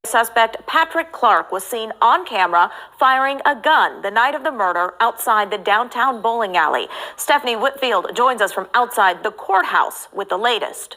Suspect Patrick Clark was seen on camera firing a gun the night of the murder outside the downtown bowling alley. Stephanie Whitfield joins us from outside the courthouse with the latest.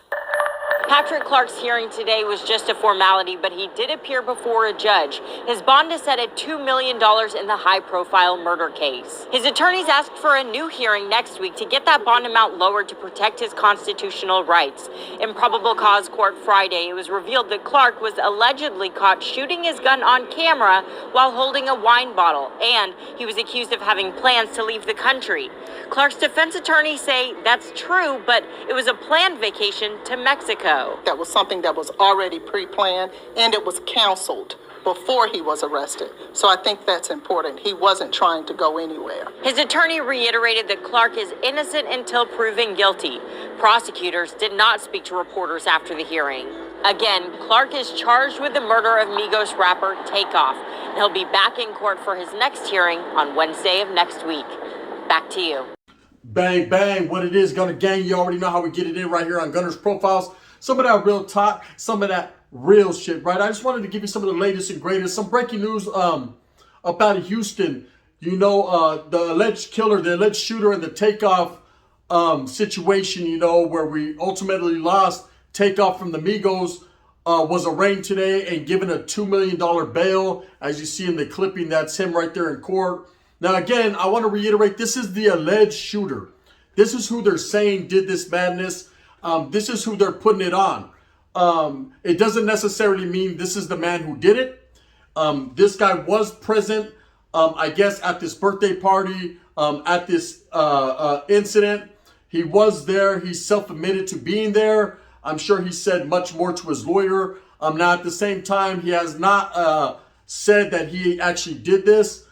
Patrick Clark's hearing today was just a formality, but he did appear before a judge. His bond is set at $2 million in the high-profile murder case. His attorneys asked for a new hearing next week to get that bond amount lowered to protect his constitutional rights. In probable cause court Friday, it was revealed that Clark was allegedly caught shooting his gun on camera while holding a wine bottle, and he was accused of having plans to leave the country. Clark's defense attorneys say that's true, but it was a planned vacation to Mexico. That was something that was already pre-planned, and it was counseled before he was arrested. So I think that's important. He wasn't trying to go anywhere. His attorney reiterated that Clark is innocent until proven guilty. Prosecutors did not speak to reporters after the hearing. Again, Clark is charged with the murder of Migos rapper Takeoff, and he'll be back in court for his next hearing on Wednesday of next week. Back to you. Bang, bang, what it is, Gunner Gang. You already know how we get it in right here on Gunner's Profiles. Some of that real talk, some of that real shit, right? I just wanted to give you some of the latest and greatest. Some breaking news up out of Houston. You know, the alleged killer, the alleged shooter in the Takeoff situation, you know, where we ultimately lost Takeoff from the Migos, was arraigned today and given a $2 million bail. As you see in the clipping, that's him right there in court. Now, again, I want to reiterate, this is the alleged shooter. This is who they're saying did this madness. This is who they're putting it on. It doesn't necessarily mean this is the man who did it. This guy was present, I guess, at this birthday party, at this incident. He was there. He self-admitted to being there. I'm sure he said much more to his lawyer. Now, at the same time, he has not said that he actually did this.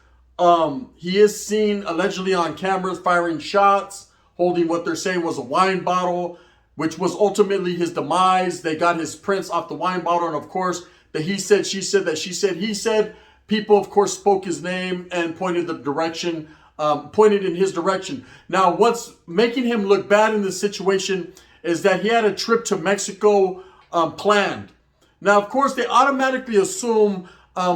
He is seen allegedly on cameras firing shots, holding what they're saying was a wine bottle, which was ultimately his demise. They got his prints off the wine bottle, and of course, the he said, she said, that she said, he said. People, of course, spoke his name and pointed the direction, pointed in his direction. Now, what's making him look bad in this situation is that he had a trip to Mexico planned. Now, of course, they automatically assume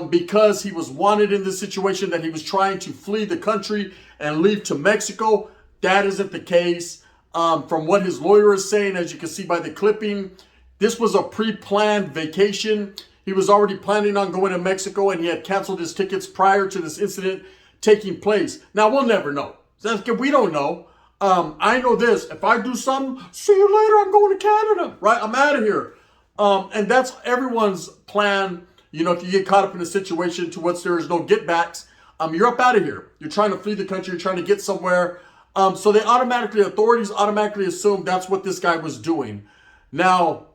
because he was wanted in this situation that he was trying to flee the country and leave to Mexico. That isn't the case. From what his lawyer is saying, as you can see by the clipping, this was a pre-planned vacation. He was already planning on going to Mexico, and he had canceled his tickets prior to this incident taking place. Now, we'll never know. We don't know. I know this. If I do something, see you later, I'm going to Canada, right? I'm out of here. And that's everyone's plan. You know, if you get caught up in a situation to which there is no get backs, you're up out of here. You're trying to flee the country. You're trying to get somewhere. So authorities automatically assume that's what this guy was doing. Now,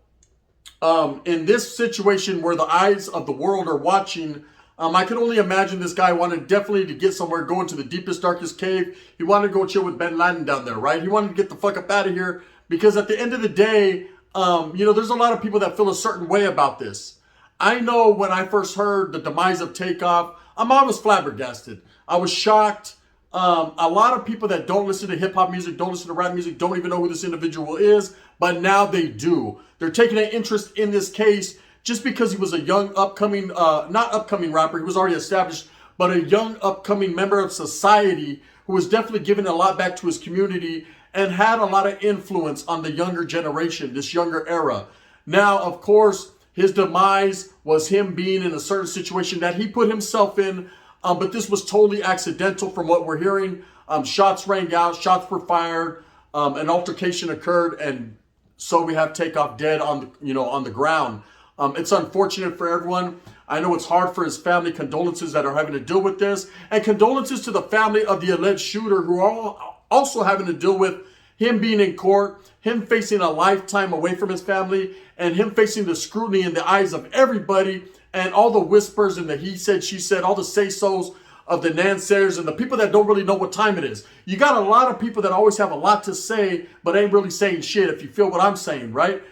in this situation where the eyes of the world are watching, I can only imagine this guy wanted definitely to get somewhere, go into the deepest, darkest cave. He wanted to go chill with bin Laden down there, right? He wanted to get the fuck up out of here because at the end of the day, you know, there's a lot of people that feel a certain way about this. I know when I first heard the demise of Takeoff, I was flabbergasted. I was shocked. A lot of people that don't listen to hip-hop music, don't listen to rap music, don't even know who this individual is, but now they do. They're taking an interest in this case just because he was a young upcoming, not upcoming rapper, he was already established, but a young upcoming member of society who was definitely giving a lot back to his community and had a lot of influence on the younger generation, this younger era. Now, of course, his demise was him being in a certain situation that he put himself in, but this was totally accidental from what we're hearing. Shots rang out, shots were fired, an altercation occurred, and so we have Takeoff dead on the ground. It's unfortunate for everyone. I know it's hard for his family. Condolences that are having to deal with this, and condolences to the family of the alleged shooter who are also having to deal with him being in court, him facing a lifetime away from his family, and him facing the scrutiny in the eyes of everybody, and all the whispers and the he said, she said, all the say-sos of the naysayers and the people that don't really know what time it is. You got a lot of people that always have a lot to say, but ain't really saying shit, if you feel what I'm saying, right?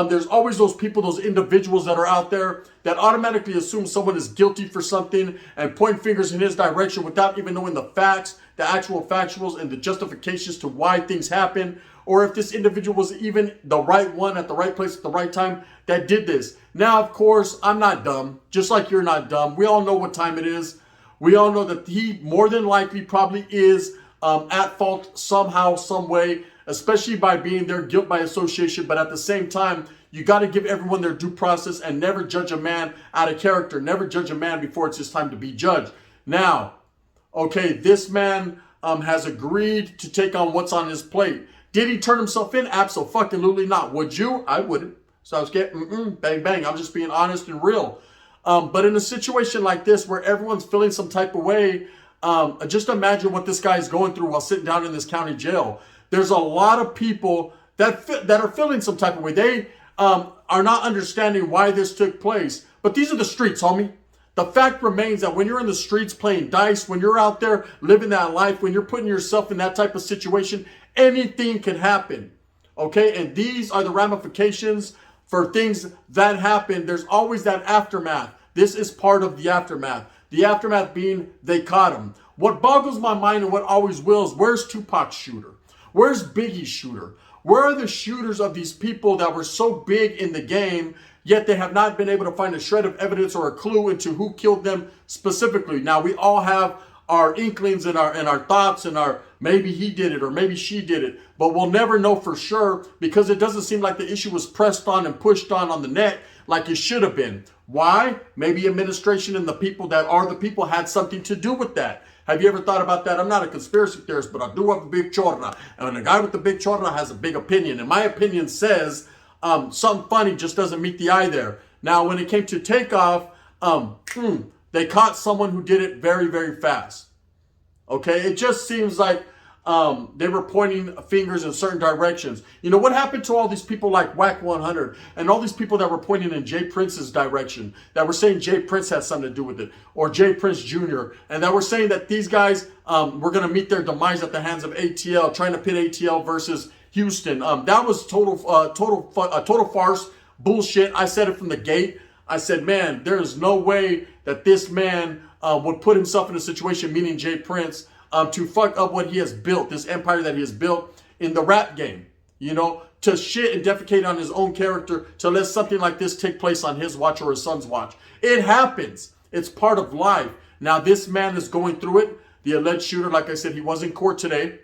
There's always those people, those individuals that are out there that automatically assume someone is guilty for something and point fingers in his direction without even knowing the facts. the actual factuals and the justifications to why things happen, or if this individual was even the right one at the right place at the right time that did this. Now, of course, I'm not dumb, just like you're not dumb. We all know what time it is. We all know that he more than likely probably is at fault somehow, some way, especially by being there, guilt by association. But at the same time, you got to give everyone their due process and never judge a man out of character. Never judge a man before it's his time to be judged. Now, okay, this man has agreed to take on what's on his plate. Did he turn himself in? Absolutely not. Would you? I wouldn't. So I was getting bang, bang. I'm just being honest and real. But in a situation like this where everyone's feeling some type of way, just imagine what this guy is going through while sitting down in this county jail. There's a lot of people that are feeling some type of way. They are not understanding why this took place. But these are the streets, homie. The fact remains that when you're in the streets playing dice, when you're out there living that life, when you're putting yourself in that type of situation, anything can happen. Okay? And these are the ramifications for things that happen. There's always that aftermath. This is part of the aftermath. The aftermath being they caught him. What boggles my mind and what always will is, where's Tupac's shooter? Where's Biggie's shooter? Where are the shooters of these people that were so big in the game, yet they have not been able to find a shred of evidence or a clue into who killed them specifically? Now, we all have our inklings and our thoughts and our maybe he did it or maybe she did it, but we'll never know for sure because it doesn't seem like the issue was pressed on and pushed on the neck like it should have been. Why? Maybe administration and the people that are the people had something to do with that. Have you ever thought about that? I'm not a conspiracy theorist, but I do have a big chorra. And the guy with the big chorra has a big opinion. And my opinion says something funny just doesn't meet the eye there. Now, when it came to Takeoff, they caught someone who did it very, very fast. Okay? It just seems like they were pointing fingers in certain directions. You know, what happened to all these people like Whack 100 and all these people that were pointing in Jay Prince's direction, that were saying Jay Prince had something to do with it, or Jay Prince Jr., and that were saying that these guys were going to meet their demise at the hands of ATL, trying to pit ATL versus Houston. That was total farce, bullshit. I said it from the gate. I said, man, there is no way that this man would put himself in a situation, meaning Jay Prince, to fuck up what he has built, this empire that he has built in the rap game, you know, to shit and defecate on his own character, to let something like this take place on his watch or his son's watch. It happens. It's part of life. Now, this man is going through it. The alleged shooter, like I said, he was in court today.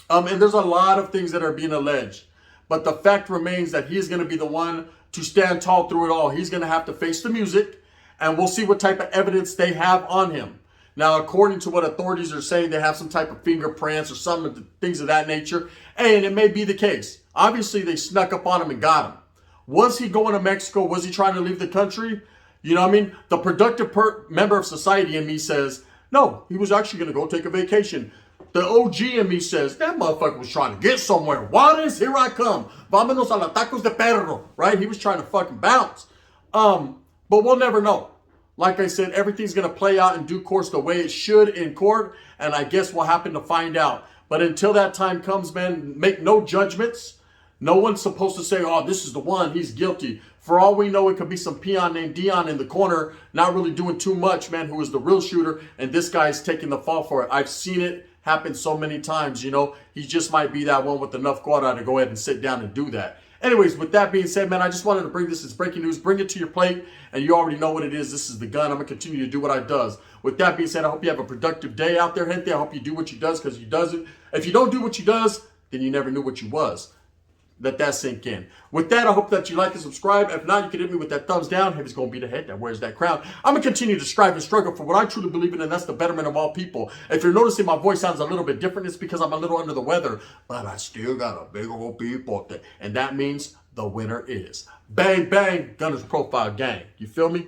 And there's a lot of things that are being alleged. But the fact remains that he's going to be the one to stand tall through it all. He's going to have to face the music, and we'll see what type of evidence they have on him. Now, according to what authorities are saying, they have some type of fingerprints or some things of that nature. And it may be the case. Obviously, they snuck up on him and got him. Was he going to Mexico? Was he trying to leave the country? You know what I mean? The productive member of society in me says, no, he was actually going to go take a vacation. The OG in me says, that motherfucker was trying to get somewhere. Juarez, here I come. Vámonos a los tacos de perro. Right? He was trying to fucking bounce. But we'll never know. Like I said, everything's going to play out in due course the way it should in court. And I guess we'll happen to find out. But until that time comes, man, make no judgments. No one's supposed to say, oh, this is the one, he's guilty. For all we know, it could be some peon named Dion in the corner, not really doing too much, man, who is the real shooter. And this guy's taking the fall for it. I've seen it happen so many times, you know. He just might be that one with enough quota to go ahead and sit down and do that. Anyways, with that being said, man, I just wanted to bring this as breaking news. Bring it to your plate, and you already know what it is. This is the gun. I'm going to continue to do what I does. With that being said, I hope you have a productive day out there, gente. I hope you do what you does because you does it. If you don't do what you does, then you never knew what you was. Let that sink in. With that, I hope that you like and subscribe. If not, you can hit me with that thumbs down. Heavy's going to be the head that wears that crown. I'm going to continue to strive and struggle for what I truly believe in, and that's the betterment of all people. If you're noticing my voice sounds a little bit different, it's because I'm a little under the weather, but I still got a big old people, and that means the winner is. Bang, bang, Gunners Profile Gang. You feel me?